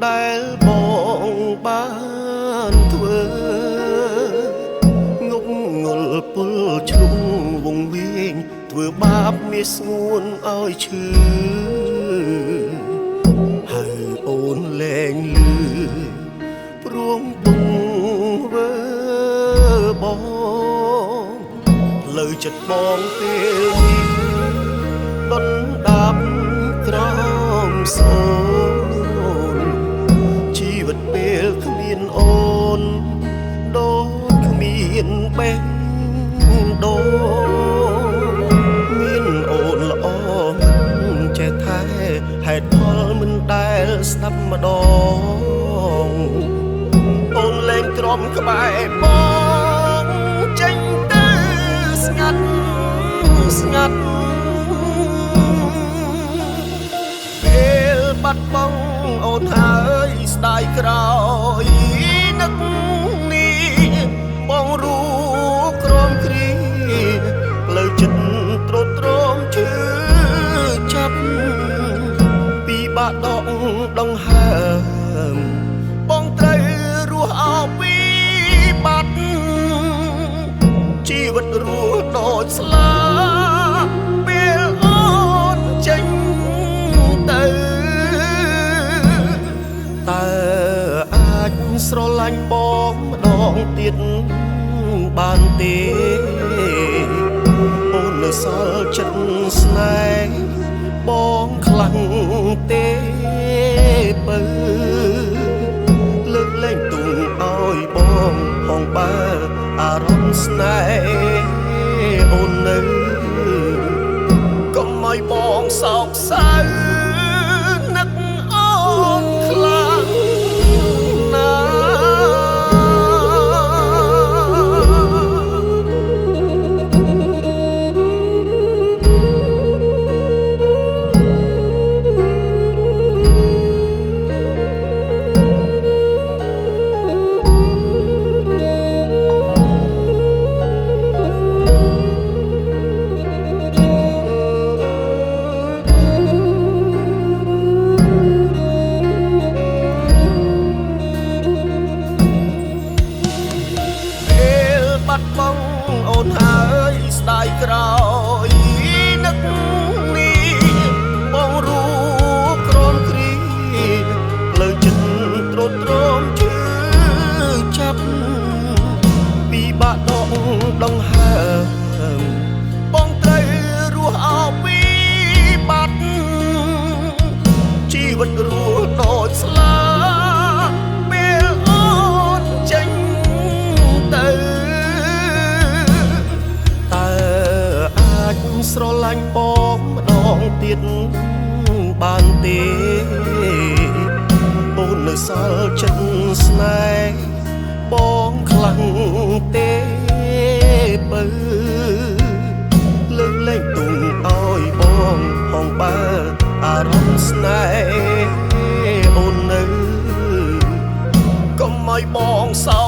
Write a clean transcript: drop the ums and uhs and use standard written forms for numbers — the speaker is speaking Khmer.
ដែលបងបានធ្វើងប់ងល់ពុលឆ្លុំវងវិញធ្វើបាបមាសស្ងួនឲ្យឈឺហើយអូនលែងលឺព្រមពុំវើបងលើចិត្តបងពេលនេះដុនដាប់ក្រោមសូនជីវិតពេលគ្មានអូនដូចគ្មានបេះដូងមានអូនល្អមិនចេះថែហេតុផលមិនដែលស្ដាប់ម្ដងអូនលែងទ្រាំក្បែរបងចេញទៅស្ងាត់ស្ងាត់ពេលបាត់បង់អូនហើយស្ដាយក្រោយនឹកនេះបងរួក្រំគ្រីផ្លូវចិត្តទ្រទ្រមឈឺចាប់ពីបាក់ដកដង្ហើមបងត្រូវរស់អស់ពីបាត់ជីវិតរស់ដូចស្លាពេលអូនចេញទៅតើអាចស្រឡាញ់បងម្ដងទៀតបានទេអូននៅសល់ចិត្តស្នេហ៍បងខ្លាំងទេបើលើកលែងទុំឲ្យបងផងបើអារម្មណ៍ស្នេហ៍អូននៅកុំឲ្យបងសោកសៅនឹកអូនខ្លាំងណាបាត់បង់អូនហើយស្ដាយក្រោយនឹកនេះបងរួក្រំគ្រីផ្លូវចិត្តទ្រទ្រមឈឺចាប់ពីបាក់ដកដង្ហើមបងត្រូវរស់អស់ពីបាត់ជីវិតរស់ដូចស្លាពេលអូនចេញទៅស្រឡាញ់បងម្ដងទៀតបានទេអូននៅសល់ចិត្តស្នេហ៍បងខ្លាំងទេបើលើកលែងទុំឲ្យបងផងបើអារម្មណ៍ស្នេហ៍អូននៅកុំឲ្យបងសោក